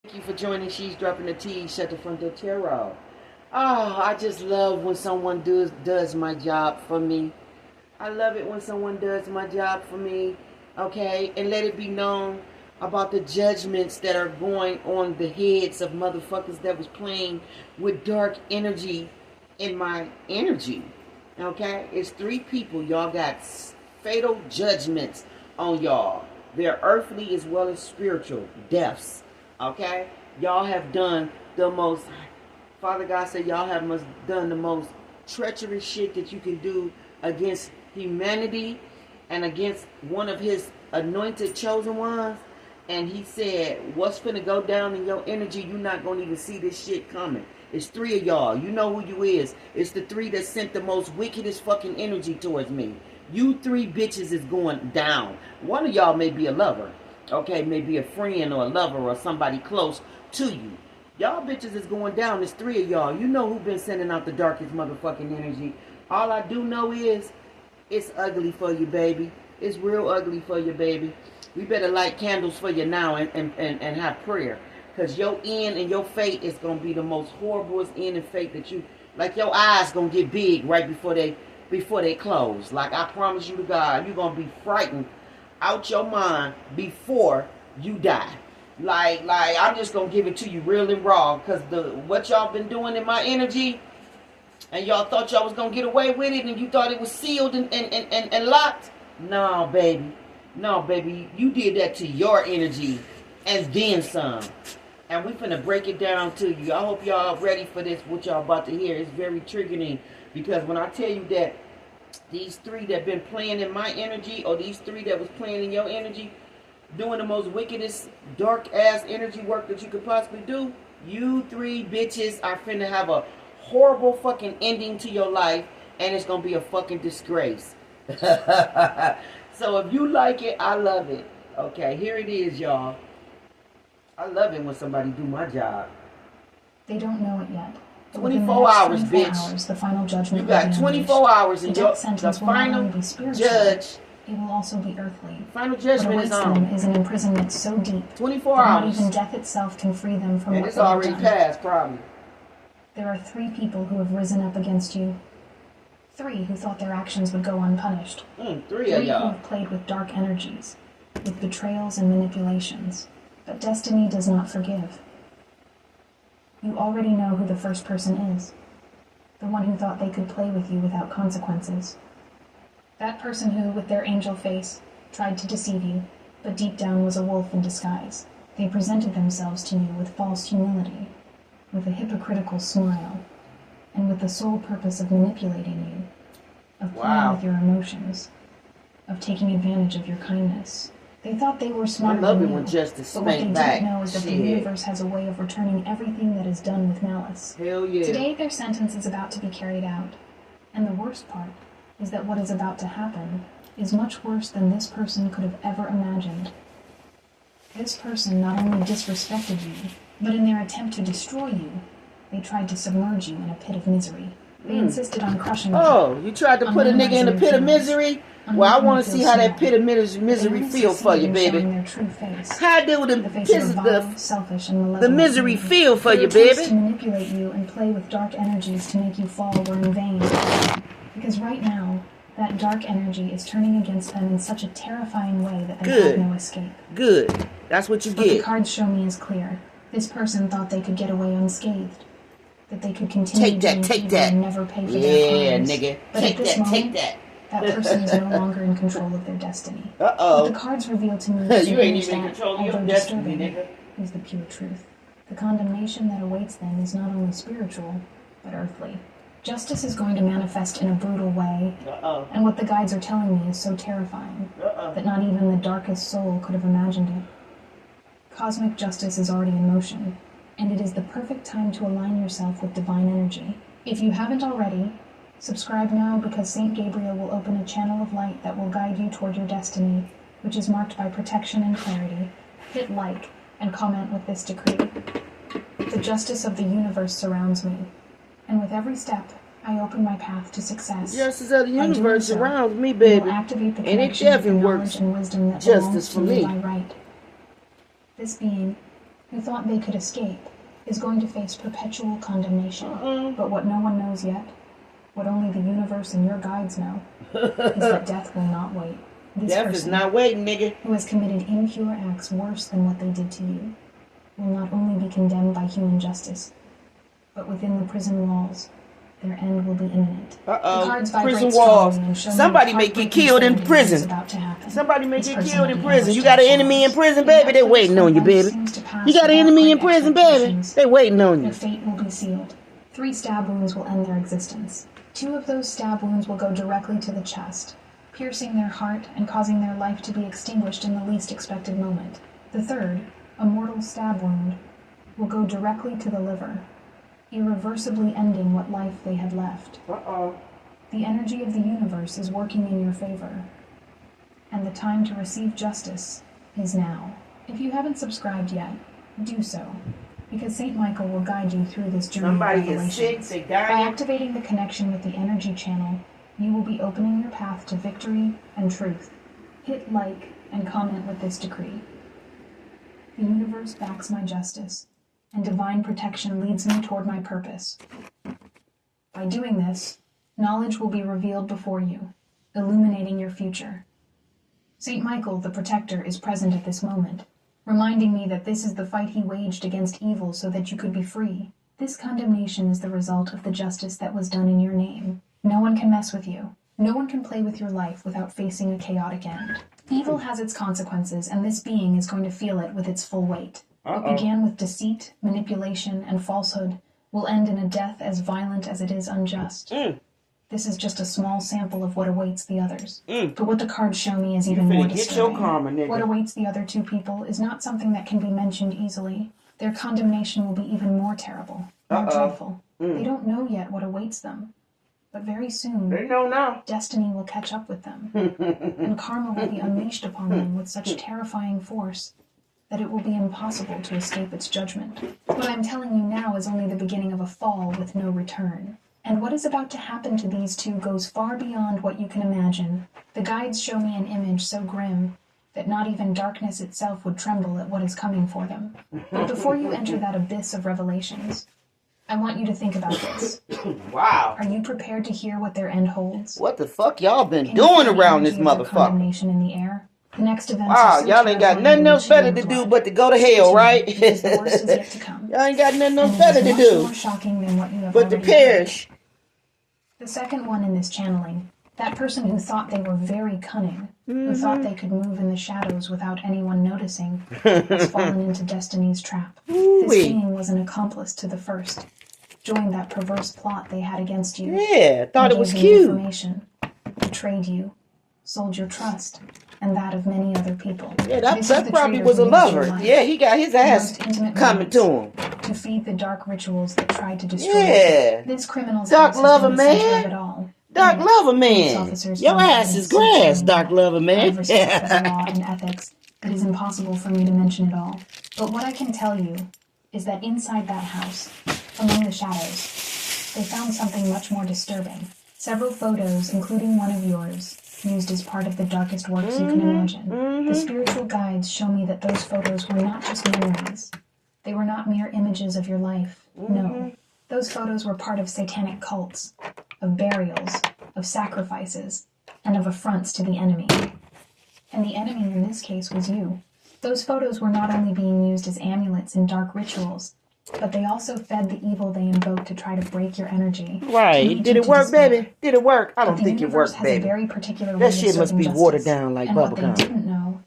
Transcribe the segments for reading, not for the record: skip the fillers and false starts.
Thank you for joining She's Dropping the Tea, Shut the Front Door Tarot. Oh, I just love when someone does my job for me. I love it when someone does my job for me, okay? And let it be known about the judgments that are going on the heads of motherfuckers that was playing with dark energy in my energy, okay? It's 3 people. Y'all got fatal judgments on y'all. They're earthly as well as spiritual deaths. Okay, y'all have done the most. Father God said y'all have done the most treacherous shit that you can do against humanity and against one of His anointed chosen ones. And He said, "What's finna go down in your energy? You're not gonna even see this shit coming." It's 3 of y'all. You know who you is. It's the 3 that sent the most wickedest fucking energy towards me. You 3 bitches is going down. One of y'all may be a lover. Okay, maybe a friend or a lover or somebody close to you. Y'all bitches is going down. There's 3 of y'all. You know who been sending out the darkest motherfucking energy. All I do know is it's ugly for you, baby. It's real ugly for you, baby. We better light candles for you now and have prayer. Because your end and your fate is going to be the most horriblest end and fate that you... Like your eyes going to get big right before they close. Like I promise you to God, you're going to be frightened out your mind before you die. Like I'm just gonna give it to you real and raw, because what y'all been doing in my energy, and y'all thought y'all was gonna get away with it, and you thought it was sealed and locked. No, baby, you did that to your energy and then some. And we finna break it down to you. I hope y'all ready for this. What y'all about to hear is very triggering, because when I tell you that these 3 that been playing in my energy, or these 3 that was playing in your energy, doing the most wickedest, dark-ass energy work that you could possibly do, you 3 bitches are finna have a horrible fucking ending to your life, and it's gonna be a fucking disgrace. So if you like it, I love it. Okay, here it is, y'all. I love it when somebody do my job. They don't know it yet. 24 hours, 24 bitch. Hours, the final judgment. You got 24 hours, and the final judge. It will also be earthly. Final judgment is on. Them is an imprisonment so deep 24 that hours. Not even death itself can free them from and what it's they have already done. passed, probably. There are 3 people who have risen up against you. 3 who thought their actions would go unpunished. 3 of y'all. Who have played with dark energies, with betrayals and manipulations. But destiny does not forgive. You already know who the first person is. The one who thought they could play with you without consequences. That person who, with their angel face, tried to deceive you, but deep down was a wolf in disguise. They presented themselves to you with false humility, with a hypocritical smile, and with the sole purpose of manipulating you, of playing with your emotions, of taking advantage of your kindness. They thought they were smarter than you, when justice but what they back. didn't know is that the universe has a way of returning everything that is done with malice. Hell yeah. Today their sentence is about to be carried out, and the worst part is that what is about to happen is much worse than this person could have ever imagined. This person not only disrespected you, but in their attempt to destroy you, they tried to submerge you in a pit of misery. They insisted on crushing you. Oh, you tried to put a nigga in a pit of misery? Well, I want to see how that pit of misery feel for you, baby. How do the misery feel for you, baby? To manipulate you and play with dark energies to make you fall were in vain. Because right now, that dark energy is turning against them in such a terrifying way that they have no escape. Good. That's what you What get. the cards show me is clear. This person thought they could get away unscathed. That they could continue take that. And never pay for their crimes. Yeah, nigga. But take that. That person is no longer in control of their destiny. Uh-oh. What the cards reveal to me is you ain't even in control of your destiny, nigga. Is the pure truth. The condemnation that awaits them is not only spiritual, but earthly. Justice is going to manifest in a brutal way. Uh-oh. And what the guides are telling me is so terrifying that not even the darkest soul could have imagined it. Cosmic justice is already in motion, and it is the perfect time to align yourself with divine energy. If you haven't already, subscribe now, because Saint Gabriel will open a channel of light that will guide you toward your destiny, which is marked by protection and clarity. Hit like and comment with this decree. The justice of the universe surrounds me, and with every step, I open my path to success. Justice of the universe surrounds me, baby. Activate the and it definitely works and wisdom that justice for me. By right. This being, who thought they could escape is going to face perpetual condemnation. But what no one knows yet, what only the universe and your guides know, is that death will not wait. This Death person, is not waiting, nigga. who has committed impure acts worse than what they did to you, will not only be condemned by human justice, but within the prison walls, their end will be imminent. Prison walls. Somebody may get killed in prison. Somebody may get killed in prison. You got an enemy in prison, baby? They waiting on you, baby. You got an enemy in prison, baby? They waiting on you. Their fate will be sealed. 3 stab wounds will end their existence. 2 of those stab wounds will go directly to the chest, piercing their heart and causing their life to be extinguished in the least expected moment. The 3rd, a mortal stab wound, will go directly to the liver, irreversibly ending what life they had left. The energy of the universe is working in your favor, and the time to receive justice is now. If you haven't subscribed yet, do so, because St. Michael will guide you through this journey of revelations. By activating the connection with the energy channel, you will be opening your path to victory and truth. Hit like and comment with this decree. The universe backs my justice, and divine protection leads me toward my purpose. By doing this, knowledge will be revealed before you, illuminating your future. St. Michael, the protector, is present at this moment, reminding me that this is the fight he waged against evil so that you could be free. This condemnation is the result of the justice that was done in your name. No one can mess with you. No one can play with your life without facing a chaotic end. Evil has its consequences, and this being is going to feel it with its full weight. What began with deceit, manipulation, and falsehood will end in a death as violent as it is unjust. This is just a small sample of what awaits the others. But what the cards show me is even more disturbing. Get your karma, nigga. What awaits the other 2 people is not something that can be mentioned easily. Their condemnation will be even more terrible, more dreadful. They don't know yet what awaits them. But very soon, they know now. Destiny will catch up with them, and karma will be unleashed upon them with such terrifying force that it will be impossible to escape its judgment. What I'm telling you now is only the beginning of a fall with no return. And what is about to happen to these 2 goes far beyond what you can imagine. The guides show me an image so grim that not even darkness itself would tremble at what is coming for them. But before you enter that abyss of revelations, I want you to think about this. Wow. Are you prepared to hear what their end holds? What the fuck y'all been doing around this motherfucker? Condemnation in the air. The next event. Wow, y'all ain't got nothing else better to do but to go to hell, right? The worst is yet to come. Y'all ain't got nothing else better to do more shocking than what you have but to perish. The second one in this channeling, that person who thought they were very cunning, who thought they could move in the shadows without anyone noticing, has fallen into destiny's trap. This being was an accomplice to the first, joined that perverse plot they had against you. Yeah, thought it was cute. Information, betrayed you, sold your trust, and that of many other people. Yeah, that probably was a lover. Yeah, he got his ass coming to him. To feed the dark rituals that tried to destroy this criminal's dark lover man. Dark Yes. lover man. Your ass is grass, dark lover man. Law and ethics, it is impossible for me to mention it all. But what I can tell you is that inside that house, among the shadows, they found something much more disturbing. Several photos, including one of yours, used as part of the darkest works you can imagine. The spiritual guides show me that those photos were not just memories. They were not mere images of your life. No. Those photos were part of satanic cults, of burials, of sacrifices, and of affronts to the enemy. And the enemy in this case was you. Those photos were not only being used as amulets in dark rituals, but they also fed the evil they invoked to try to break your energy. Right. Did it work, baby? Did it work? I don't think it worked, baby. Very particular that shit must be watered down like bubblegum. And what they didn't know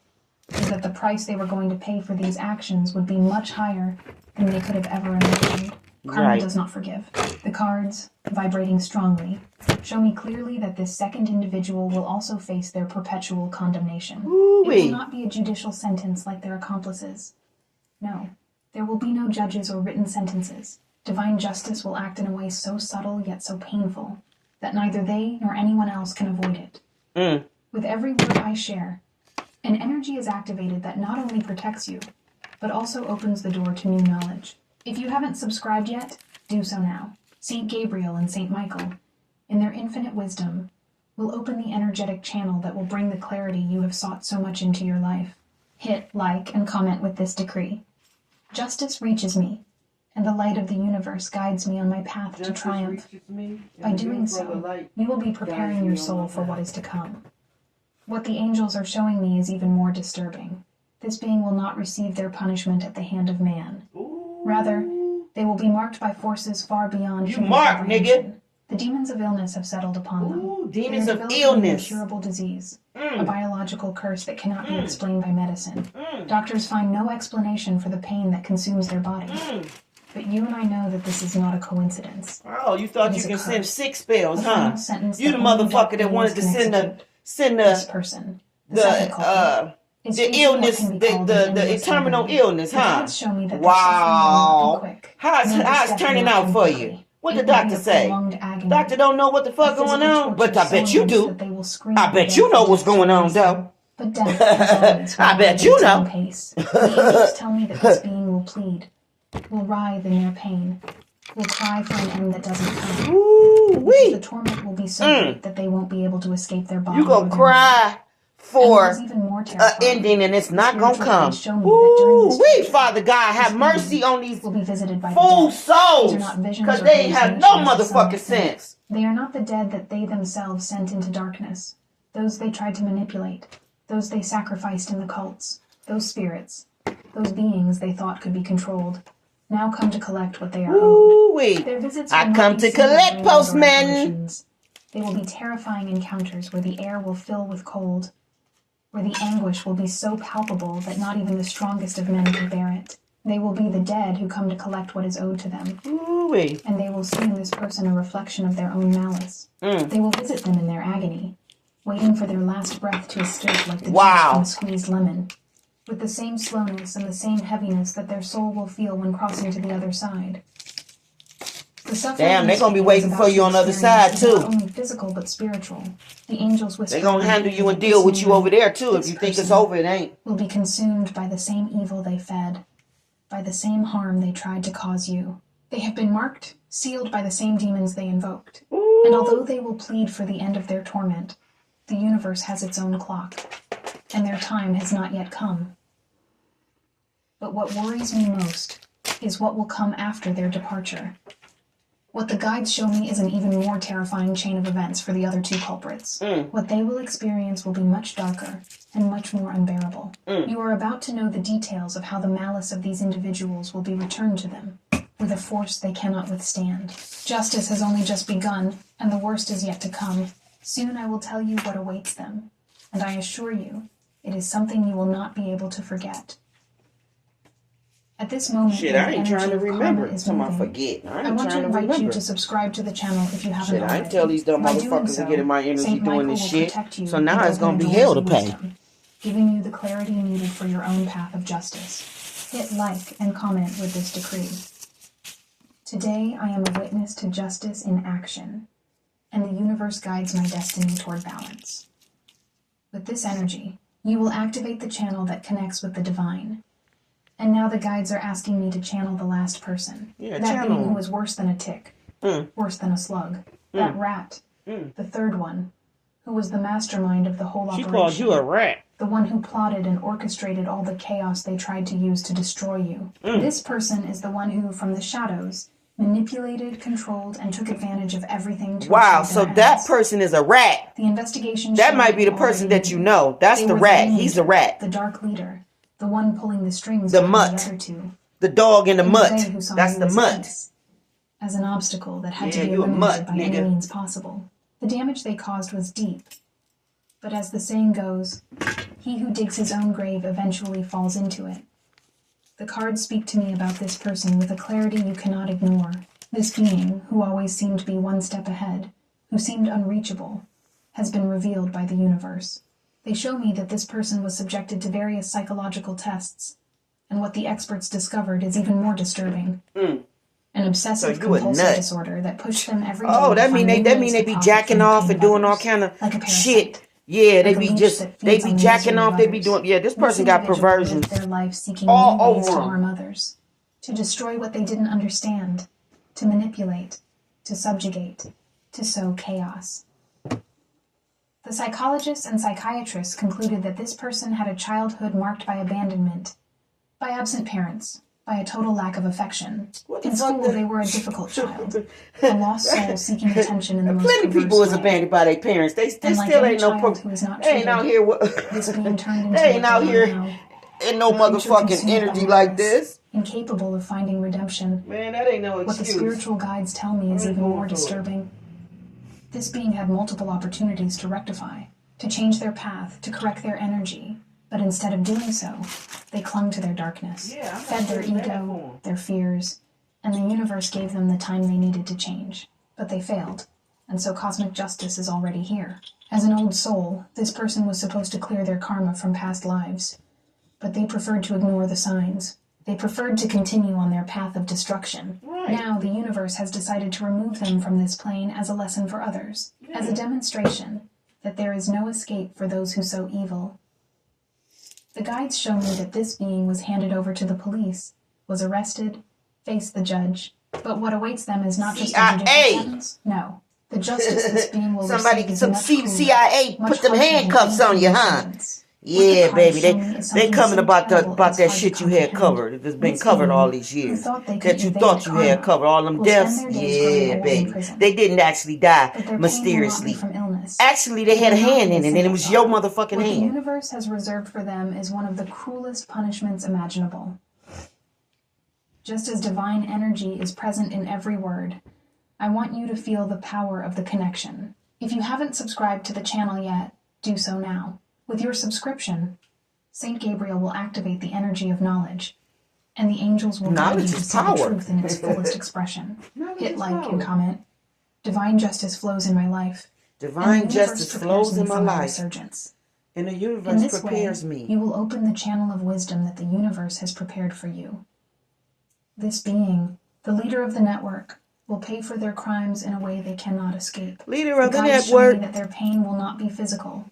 is that the price they were going to pay for these actions would be much higher than they could have ever imagined. Karma does not forgive. The cards, vibrating strongly, show me clearly that this second individual will also face their perpetual condemnation. It will not be a judicial sentence like their accomplices. No, there will be no judges or written sentences. Divine justice will act in a way so subtle yet so painful that neither they nor anyone else can avoid it. With every word I share, an energy is activated that not only protects you, but also opens the door to new knowledge. If you haven't subscribed yet, do so now. St. Gabriel and St. Michael, in their infinite wisdom, will open the energetic channel that will bring the clarity you have sought so much into your life. Hit like and comment with this decree. Justice reaches me, and the light of the universe guides me on my path to triumph. By doing so, you will be preparing your soul for what is to come. What the angels are showing me is even more disturbing. This being will not receive their punishment at the hand of man. Rather, they will be marked by forces far beyond human comprehension. The demons of illness have settled upon them. Demons They are of developing illness. an incurable disease, a biological curse that cannot be explained by medicine. Doctors find no explanation for the pain that consumes their bodies. But you and I know that this is not a coincidence. Oh, you thought you could send 6 spells, huh? You the that only motherfucker that death wanted to can send this person, the second culprit, is the facing illness, what can be called the an endless terminal agony. illness, The huh? gods show me that the suffering will not be quick. How's Nor it the turning death out will for come you? quickly. What It the will be doctor a say? prolonged agony. Doctor don't know what the fuck A going physical on, but torture I bet so you intense do. that they will scream I for bet death you know for what's just going on, release though. them. But death is always I going bet at you its own know. pace. The angels tell me that this being will plead, will writhe in their pain, will cry for an end that doesn't come. Ooh-wee. The torment will be so great that they won't be able to escape their body. You or gonna their cry mind. for And what is even more an terrifying, ending and it's not gonna spiritual come. guides show me that during this Ooh-wee, torture, Father God, have this mercy being on these will be visited by the fool dead. souls, These are not visions because or they have no hallucinations of some motherfucking descent. sense. They are not the dead that they themselves sent into darkness, those they tried to manipulate, those they sacrificed in the cults, those spirits, those beings they thought could be controlled, now come to collect what they are owed. Ooh-wee. Their visits will I not come be to single collect, dreams or postman. apparitions. They will be terrifying encounters where the air will fill with cold, where the anguish will be so palpable that not even the strongest of men can bear it. They will be the dead who come to collect what is owed to them. Ooh-wee. And they will see in this person a reflection of their own malice. They will visit them in their agony, waiting for their last breath to escape like the juice from a squeezed lemon, with the same slowness and the same heaviness that their soul will feel when crossing to the other side. Damn, they're gonna be waiting for you on the other side too. Not only physical but spiritual. The angels whisper. They're gonna handle you and deal with you over there too. If you think it's over, it ain't. Will be consumed by the same evil they fed, by the same harm they tried to cause you. They have been marked, sealed by the same demons they invoked. Ooh. And although they will plead for the end of their torment, the universe has its own clock, and their time has not yet come. But what worries me most is what will come after their departure. What the guides show me is an even more terrifying chain of events for the other two culprits. What they will experience will be much darker and much more unbearable. You are about to know the details of how the malice of these individuals will be returned to them, with a force they cannot withstand. Justice has only just begun, and the worst is yet to come. Soon I will tell you what awaits them, and I assure you, it is something you will not be able to forget. At this moment, Shit, I ain't trying to remember. Someone forget. I want to invite you to subscribe to the channel if you haven't already. I ain't tell these dumb By doing motherfuckers so, to get in my energy Saint doing Michael this will shit. protect you So now and it's gonna open be doors hell to of pay. wisdom, giving you the clarity needed for your own path of justice. Hit like and comment with this decree. Today I am a witness to justice in action, and the universe guides my destiny toward balance. With this energy, you will activate the channel that connects with the divine. And now the guides are asking me to channel the last person. That being who is worse than a tick, worse than a slug. That rat, the third one, who was the mastermind of the whole operation. She called you a rat. The one who plotted and orchestrated all the chaos they tried to use to destroy you. This person is the one who, from the shadows, manipulated, controlled, and took advantage of everything to Wow, achieve so their that ends. person is a rat. The investigation That showed might be the you person already that you knew. know. That's They the were rat. ringleader, He's a rat. The dark leader. The one pulling the strings The behind mutt. the other two. The dog in the And mutt. they who saw That's you the as mutt. peace, as an obstacle that had to Yeah, be you a eliminated mutt, by any nigga. means possible. The damage they caused was deep. But as the saying goes, he who digs his own grave eventually falls into it. The cards speak to me about this person with a clarity you cannot ignore. This being, who always seemed to be one step ahead, who seemed unreachable, has been revealed by the universe. They show me that this person was subjected to various psychological tests, and what the experts discovered is even more disturbing. An obsessive-compulsive disorder that pushed them every day. Oh, to that mean find they new ways to be profit jacking from the off pain and of doing all others. kind of Like a parasite. shit. Yeah, they Like a be leech just that they feeds be on the jacking misery off. of They be others. doing this person got individual perversions lived their life seeking all new ways over to 'em. harm others, to destroy what they didn't understand, to manipulate, to subjugate, to sow chaos. The psychologists and psychiatrists concluded that this person had a childhood marked by abandonment, by absent parents, by a total lack of affection. What the In fuck school, they were a difficult child, a lost soul seeking attention in the most Plenty perverse people was way. abandoned by their parents. They And like still any ain't no child who is not they ain't out treated, here this being turned into they ain't what out they are here now, in no a creature motherfucking consumed by energy like madness, this. incapable of finding redemption. Man, that ain't no What the excuse. spiritual guides tell me is even more disturbing. This being had multiple opportunities to rectify, to change their path, to correct their energy, but instead of doing so, they clung to their darkness, fed their ego, their fears, and the universe gave them the time they needed to change. But they failed, and so cosmic justice is already here. As an old soul, this person was supposed to clear their karma from past lives, but they preferred to ignore the signs. They preferred to continue on their path of destruction. Right. Now the universe has decided to remove them from this plane as a lesson for others, as a demonstration that there is no escape for those who sow evil. The guides show me that this being was handed over to the police, was arrested, faced the judge, but what awaits them is not just a judicial sentence. No. The justice this being will receive is much crueler, CIA much put them harsher than handcuffs on you, any huh? sentence. Yeah, baby, they something coming so about terrible about it's that hard shit to you had comprehend. covered. It's been This covered being, all these who years thought they could that you evade thought you had karma, covered all them will deaths. spend their days growing Yeah, old in baby, prison. they didn't actually But die their pain will not be mysteriously. from illness. Actually, they had a hand in it, and it was your motherfucking What the hand. universe has reserved for them is one of the cruelest punishments imaginable. Just as divine energy is present in every word, I want you to feel the power of the connection. If you haven't subscribed to the channel yet, do so now. With your subscription, Saint Gabriel will activate the energy of knowledge, and the angels will guide you to see the truth in its fullest expression. Hit like and comment. Divine justice flows in my life. Divine justice flows in my life. Resurgence. And the In universe this prepares way, me. you will open the channel of wisdom that the universe has prepared for you. This being, the leader of the network, will pay for their crimes in a way they cannot escape. Leader of the guides show network. me that their pain will not be physical,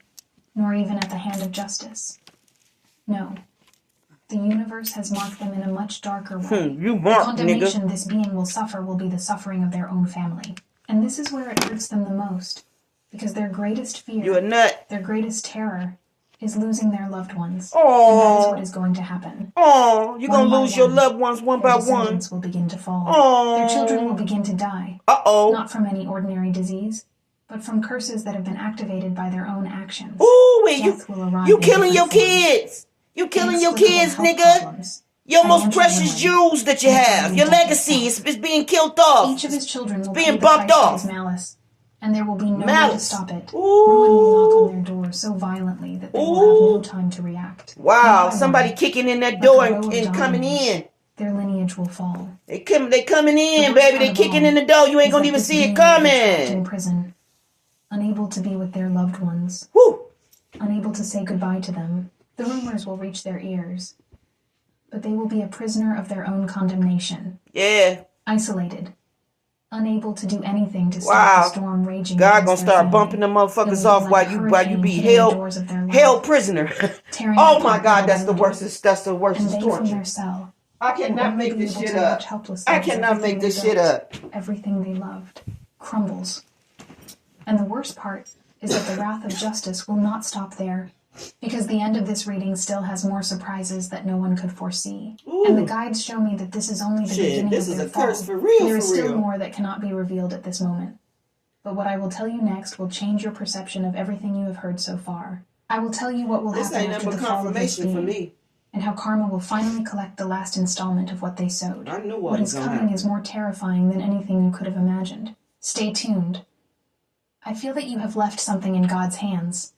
nor even at the hand of justice. No. The universe has marked them in a much darker way. You The marked, condemnation nigga. this being will suffer will be the suffering of their own family. And this is where it hurts them the most, because their greatest fear, You a nut. their greatest terror, is losing their loved ones. Aww. And that is what is going to happen. Oh, you're One gonna by lose your one, loved ones one their by one. descendants will begin to fall. Aww. Their children will begin to die. Uh-oh. Not from any ordinary disease, but from curses that have been activated by their own actions. Ooh, wait, Death will arrive you in killing your different forms. kids. You killing your Inexplicable kids, health nigga. problems, Your most financial precious ruin, jewels that you and have. finally Your death legacy itself. is being killed off. Each of his children will being pay the bumped price off. of his malice, and there will be no way to Malice. stop it. Ooh. Ruin will knock on their doors so violently that they will have no time to react. Wow, One by somebody one, kicking in that like door a row of and coming dominoes, in. their lineage will fall. They coming in, The worst baby. They part of kicking all in the door. You ain't is gonna that even this see it being will be trapped in coming. prison, unable to be with their loved ones, Woo. unable to say goodbye to them. The rumors will reach their ears, but they will be a prisoner of their own condemnation, Yeah. isolated, unable to do anything to Wow. stop the storm raging God against gonna their start family. bumping them It motherfuckers will off be while like a you hurricane be hitting the doors of their life, held prisoner. tearing Oh them my apart God, little that's by the little. worst And they from torture. their cell I will cannot only make be this able shit to watch up. helplessly I as cannot everything make this they shit built, up. everything they loved, crumbles. And the worst part is that the wrath of justice will not stop there, because the end of this reading still has more surprises that no one could foresee. Ooh. And the guides show me that this is only the Shit, beginning this of is their a fall. curse for real, There is for still real. more that cannot be revealed at this moment. But what I will tell you next will change your perception of everything you have heard so far. I will tell you what will This happen ain't after nothing the but fall of this confirmation for being, me. and how karma will finally collect the last installment of what they sowed. I knew What was is gonna coming happen. is more terrifying than anything you could have imagined. Stay tuned. I feel that you have left something in God's hands.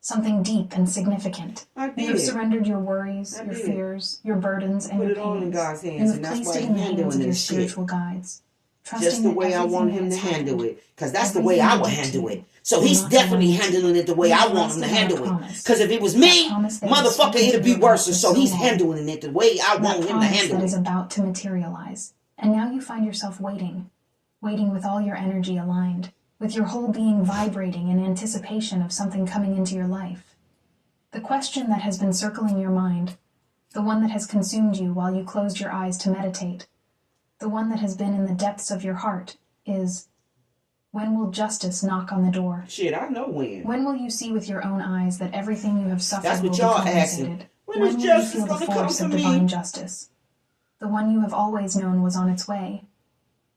Something deep and significant. I You have did. surrendered your worries, I your did. fears, your burdens, and Put your it all in pains. God's hands, You have and that's placed why it in the He's hands handling of your this shit. spiritual guides, trusting Just the that way I everything want that him to has handle happened, it. Because that's the everything way I you would did handle to it. So will he's not go definitely unnoticed. handling it the way You I have want him to rested on a handle it. promise. Because if it was That me, promise that has motherfucker, spoken it'd to be your worse. life for So he's long. handling it the way I That want him to promise handle that is it. about to materialize. And now you find yourself waiting with all your energy aligned, with your whole being vibrating in anticipation of something coming into your life. The question that has been circling your mind, the one that has consumed you while you closed your eyes to meditate, the one that has been in the depths of your heart, is, when will justice knock on the door? Shit, I know when. When will you see with your own eyes that everything you have suffered That's will what be y'all compensated? asking. When When is will you justice feel the gonna come force for of me? divine justice? the one you have always known was on its way,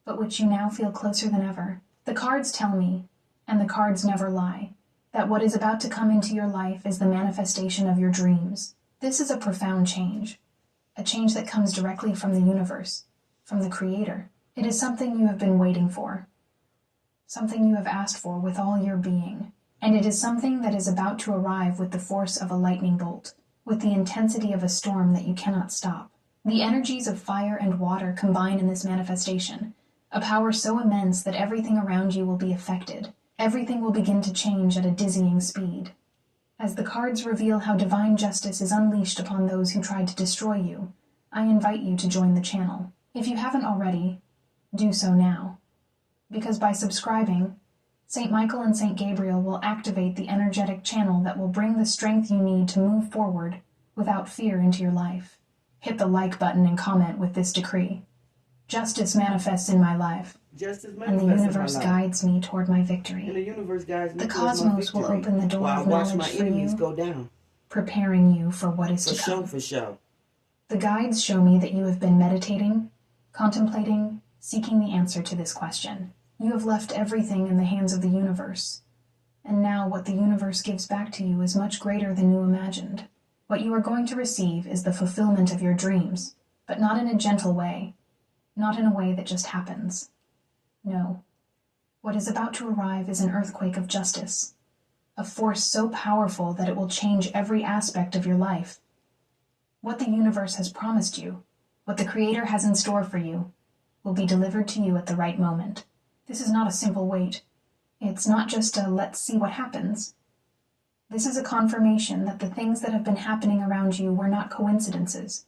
but which you now feel closer than ever. The cards tell me, and the cards never lie, that what is about to come into your life is the manifestation of your dreams. This is a profound change, a change that comes directly from the universe, from the Creator. It is something you have been waiting for, something you have asked for with all your being, and it is something that is about to arrive with the force of a lightning bolt, with the intensity of a storm that you cannot stop. The energies of fire and water combine in this manifestation, a power so immense that everything around you will be affected. Everything will begin to change at a dizzying speed. As the cards reveal how divine justice is unleashed upon those who tried to destroy you, I invite you to join the channel. If you haven't already, do so now. Because by subscribing, St. Michael and St. Gabriel will activate the energetic channel that will bring the strength you need to move forward without fear into your life. Hit the like button and comment with this decree. Justice manifests in my life, and the universe guides me toward my victory. The cosmos will open the door of knowledge for you, preparing you for what is to come. For sure. The guides show me that you have been meditating, contemplating, seeking the answer to this question. You have left everything in the hands of the universe, and now what the universe gives back to you is much greater than you imagined. What you are going to receive is the fulfillment of your dreams, but not in a gentle way, not in a way that just happens. No. What is about to arrive is an earthquake of justice, a force so powerful that it will change every aspect of your life. What the universe has promised you, what the Creator has in store for you, will be delivered to you at the right moment. This is not a simple wait. It's not just a let's see what happens. This is a confirmation that the things that have been happening around you were not coincidences,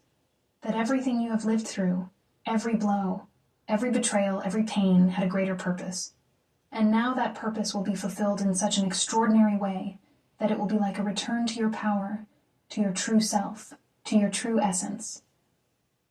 that everything you have lived through, every blow, every betrayal, every pain had a greater purpose. And now that purpose will be fulfilled in such an extraordinary way that it will be like a return to your power, to your true self, to your true essence.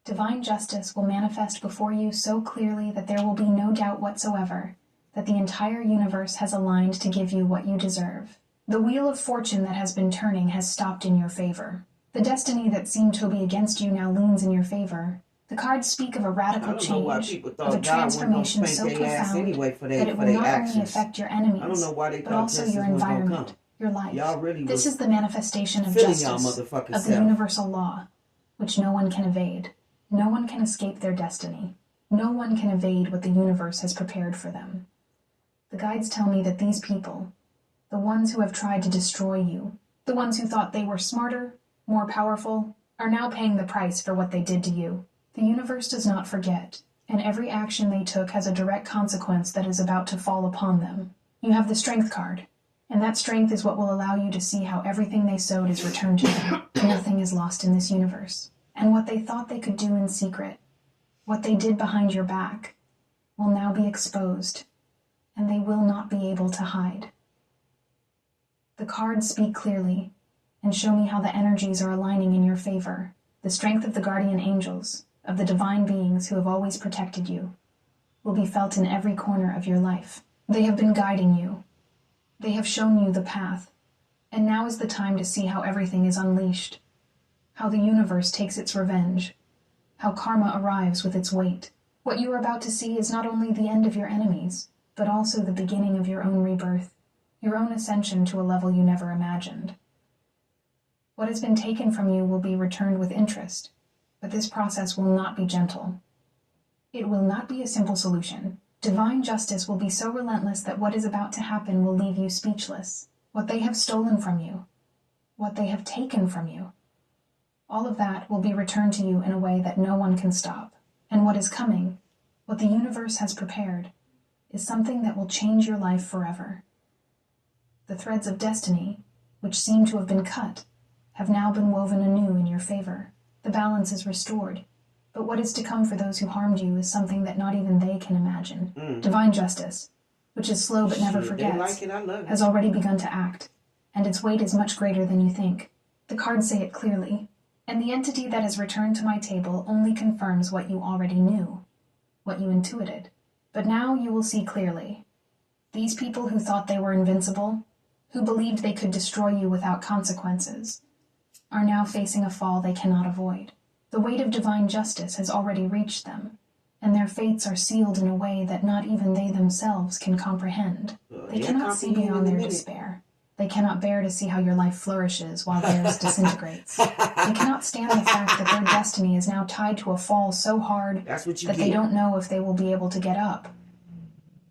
Divine justice will manifest before you so clearly that there will be no doubt whatsoever that the entire universe has aligned to give you what you deserve. The wheel of fortune that has been turning has stopped in your favor. The destiny that seemed to be against you now leans in your favor. The cards speak of a radical change, of a transformation so profound that it will not only affect your enemies, but also your environment, your life. This is the manifestation of justice, of the universal law, which no one can evade. No one can escape their destiny. No one can evade what the universe has prepared for them. The guides tell me that these people, the ones who have tried to destroy you, the ones who thought they were smarter, more powerful, are now paying the price for what they did to you. The universe does not forget, and every action they took has a direct consequence that is about to fall upon them. You have the Strength card, and that strength is what will allow you to see how everything they sowed is returned to them. Nothing is lost in this universe. And what they thought they could do in secret, what they did behind your back, will now be exposed, and they will not be able to hide. The cards speak clearly and show me how the energies are aligning in your favor. The strength of the guardian angels, of the divine beings who have always protected you, will be felt in every corner of your life. They have been guiding you. They have shown you the path, and now is the time to see how everything is unleashed. How the universe takes its revenge, how karma arrives with its weight. What you are about to see is not only the end of your enemies, but also the beginning of your own rebirth, your own ascension to a level you never imagined. What has been taken from you will be returned with interest, but this process will not be gentle. It will not be a simple solution. Divine justice will be so relentless that what is about to happen will leave you speechless. What they have stolen from you, what they have taken from you, all of that will be returned to you in a way that no one can stop. And what is coming, what the universe has prepared, is something that will change your life forever. The threads of destiny, which seem to have been cut, have now been woven anew in your favor. The balance is restored. But what is to come for those who harmed you is something that not even they can imagine. Divine justice, which is slow but never forgets, has already begun to act, and its weight is much greater than you think. The cards say it clearly. And the entity that has returned to my table only confirms what you already knew, what you intuited. But now you will see clearly. These people who thought they were invincible, who believed they could destroy you without consequences, are now facing a fall they cannot avoid. The The weight of divine justice has already reached them, and their fates are sealed in a way that not even they themselves can comprehend. They cannot see beyond their despair. They cannot bear to see how your life flourishes while theirs disintegrates. They cannot stand the fact that their destiny is now tied to a fall so hard that they don't know if they will be able to get up.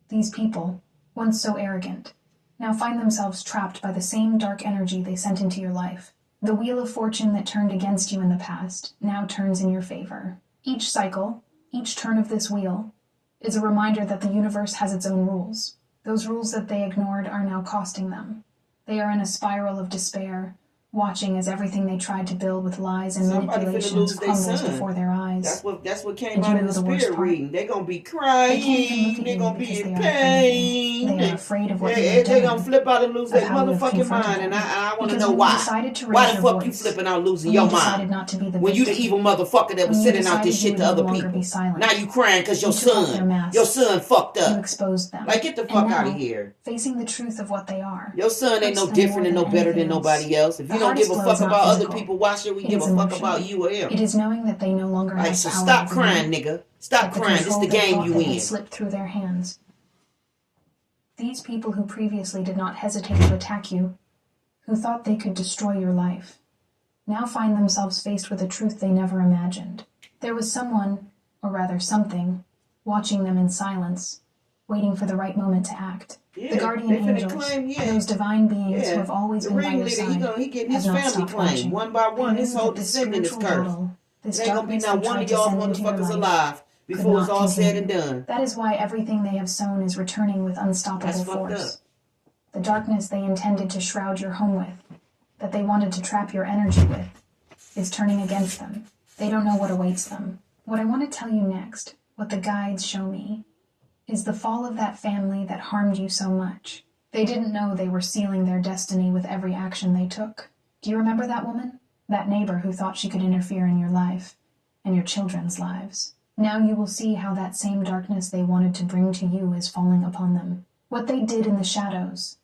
These people, once so arrogant, now find themselves trapped by the same dark energy they sent into your life. The wheel of fortune that turned against you in the past now turns in your favor. Each cycle, each turn of this wheel, is a reminder that the universe has its own rules. Those rules that they ignored are now costing them. They are in a spiral of despair, watching as everything they tried to build with lies and manipulations crumbles before their eyes. That's what came out in the spirit reading. They're going to be crying. They're going to be in pain. They are afraid of what they're going to flip out and lose their motherfucking mind. And I want to know why. Why the fuck you flipping out losing your mind? When you the evil motherfucker that was sending out this shit to other people. Now you crying because your son fucked up. You exposed them. Like, get the fuck out of here. Facing the truth of what they are. Your son ain't no different and no better than nobody else. If you don't give a fuck about other people, why should we give a fuck about you or him? It is knowing that they no longer have power. So stop crying, nigga. Stop crying. This is the game you in. Slipped through their hands. These people who previously did not hesitate to attack you, who thought they could destroy your life, now find themselves faced with a truth they never imagined. There was someone, or rather something, watching them in silence, waiting for the right moment to act. The guardian angels, those divine beings who have always been by your side, he getting his family claim. One by one, his whole descendant is cursed. There ain't gonna be not one of y'all motherfuckers alive before it's all said and done. That is why everything they have sown is returning with unstoppable force. The darkness they intended to shroud your home with, that they wanted to trap your energy with, is turning against them. They don't know what awaits them. What I want to tell you next, what the guides show me, is the fall of that family that harmed you so much. They didn't know they were sealing their destiny with every action they took. Do you remember that woman? That neighbor who thought she could interfere in your life, and your children's lives. Now you will see how that same darkness they wanted to bring to you is falling upon them. What they did in the shadows,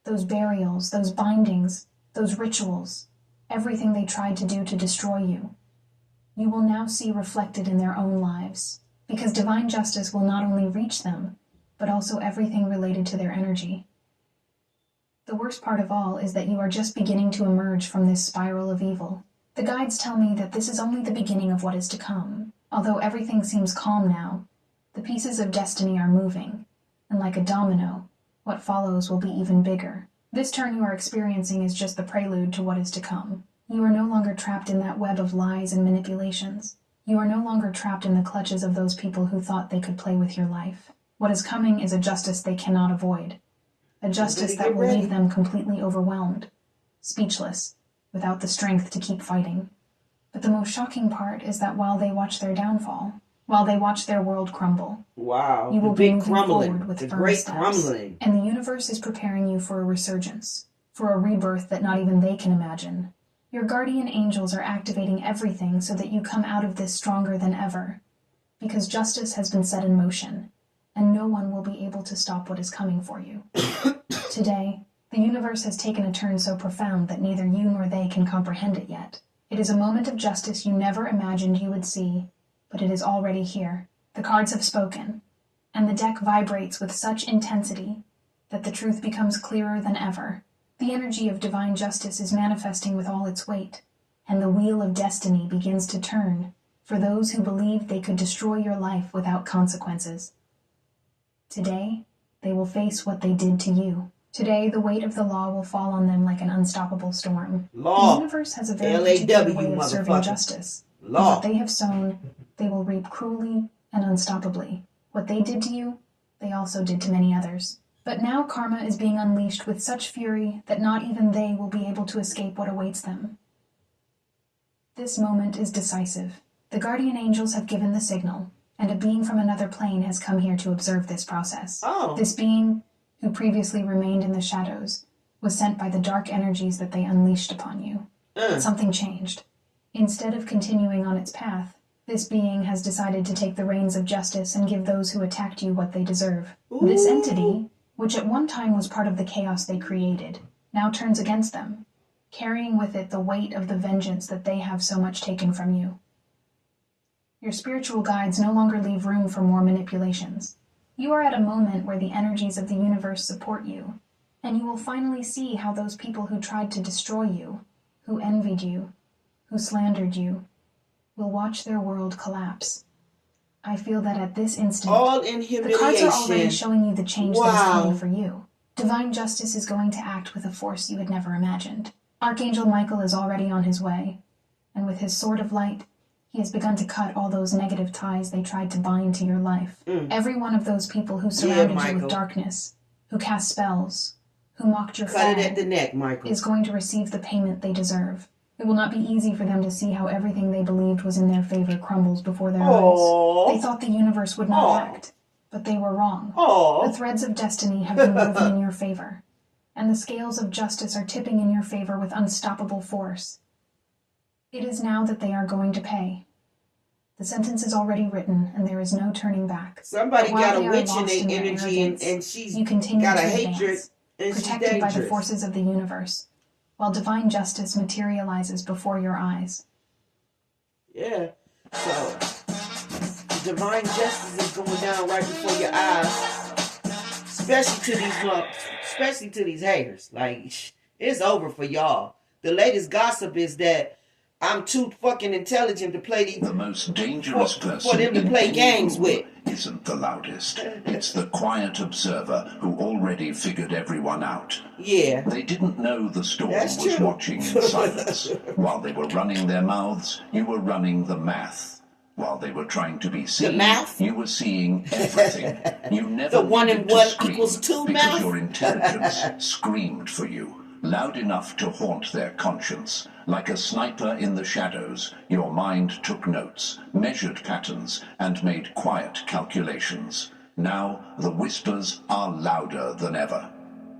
those burials, those bindings, those rituals, everything they tried to do to destroy you, you will now see reflected in their own lives. Because divine justice will not only reach them, but also everything related to their energy. The worst part of all is that you are just beginning to emerge from this spiral of evil. The guides tell me that this is only the beginning of what is to come. Although everything seems calm now, the pieces of destiny are moving, and like a domino, what follows will be even bigger. This turn you are experiencing is just the prelude to what is to come. You are no longer trapped in that web of lies and manipulations. You are no longer trapped in the clutches of those people who thought they could play with your life. What is coming is a justice they cannot avoid. A justice that will leave them completely overwhelmed, speechless, without the strength to keep fighting. But the most shocking part is that while they watch their downfall, while they watch their world crumble, you will be moving forward with firm steps. Crumbling. And the universe is preparing you for a resurgence, for a rebirth that not even they can imagine. Your guardian angels are activating everything so that you come out of this stronger than ever, because justice has been set in motion, and no one will be able to stop what is coming for you. Today, the universe has taken a turn so profound that neither you nor they can comprehend it yet. It is a moment of justice you never imagined you would see, but it is already here. The cards have spoken, and the deck vibrates with such intensity that the truth becomes clearer than ever. The energy of divine justice is manifesting with all its weight, and the wheel of destiny begins to turn for those who believed they could destroy your life without consequences. Today, they will face what they did to you. Today, the weight of the law will fall on them like an unstoppable storm. Law. The universe has a very particular way of serving justice. Law. What they have sown, they will reap cruelly and unstoppably. What they did to you, they also did to many others. But now karma is being unleashed with such fury that not even they will be able to escape what awaits them. This moment is decisive. The guardian angels have given the signal, and a being from another plane has come here to observe this process. This being, who previously remained in the shadows, was sent by the dark energies that they unleashed upon you. But something changed. Instead of continuing on its path, this being has decided to take the reins of justice and give those who attacked you what they deserve. This entity, which at one time was part of the chaos they created, now turns against them, carrying with it the weight of the vengeance that they have so much taken from you. Your spiritual guides no longer leave room for more manipulations. You are at a moment where the energies of the universe support you, and you will finally see how those people who tried to destroy you, who envied you, who slandered you, will watch their world collapse. I feel that at this instant, all in humiliation. The cards are already showing you the change that is coming for you. Divine justice is going to act with a force you had never imagined. Archangel Michael is already on his way, and with his sword of light, he has begun to cut all those negative ties they tried to bind to your life. Every one of those people who surrounded you with darkness, who cast spells, who mocked your cut it at the neck, Michael, is going to receive the payment they deserve. It will not be easy for them to see how everything they believed was in their favor crumbles before their eyes. They thought the universe would not act, but they were wrong. The threads of destiny have been woven in your favor, and the scales of justice are tipping in your favor with unstoppable force. It is now that they are going to pay. The sentence is already written, and there is no turning back. Somebody got a witch in their energy, and she's got a hatred, and she's protected by the forces of the universe, while divine justice materializes before your eyes. Yeah, so divine justice is going down right before your eyes, especially to these haters. Like, it's over for y'all. The latest gossip is that I'm too fucking intelligent to play these. The most dangerous person for them to play games with isn't the loudest. It's the quiet observer who already figured everyone out. Yeah. They didn't know the storm That's was true. watching in silence. While they were running their mouths, you were running the math. While they were trying to be seen, the math? You were seeing everything. You never the 1 needed and to 1 scream equals 2 because math? your intelligence screamed for you, loud enough to haunt their conscience. Like a sniper in the shadows, your mind took notes, measured patterns, and made quiet calculations. Now the whispers are louder than ever.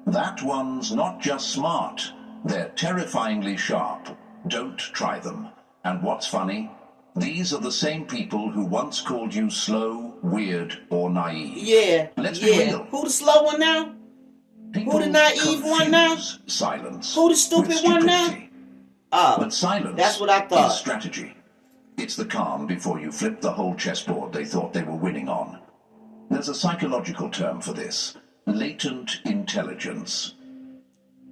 That one's not just smart, they're terrifyingly sharp. Don't try them. And what's funny? These are the same people who once called you slow, weird, or naive. Yeah. Let's be real. Who the slow one now? People who the naive one now? Silence. Who the stupid one now? Oh, but silence that's what I thought. Is strategy. It's the calm before you flip the whole chessboard they thought they were winning on. There's a psychological term for this: latent intelligence.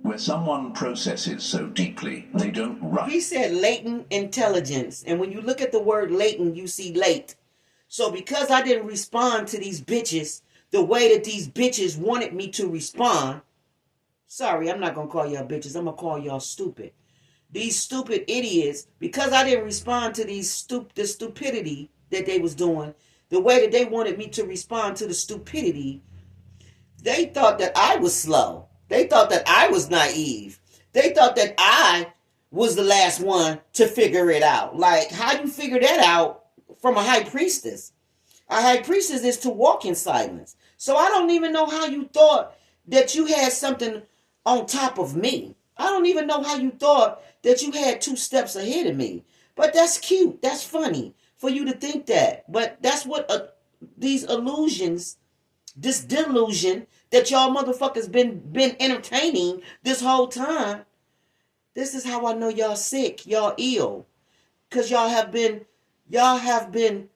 Where someone processes so deeply, they don't rush. He said latent intelligence. And when you look at the word latent, you see late. So because I didn't respond to these bitches the way that these bitches wanted me to respond, sorry, I'm not going to call y'all bitches. I'm going to call y'all stupid. These stupid idiots, because I didn't respond to the stupidity that they was doing, the way that they wanted me to respond to the stupidity, they thought that I was slow. They thought that I was naive. They thought that I was the last one to figure it out. Like, how you figure that out from a high priestess? A high priestess is to walk in silence. So I don't even know how you thought that you had something on top of me. I don't even know how you thought that you had 2 steps ahead of me. But that's cute. That's funny for you to think that. But that's what these illusions, this delusion that y'all motherfuckers been entertaining this whole time. This is how I know y'all sick, y'all ill. Because y'all have been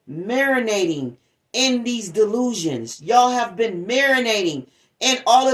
marinating in these delusions. Y'all have been marinating in all of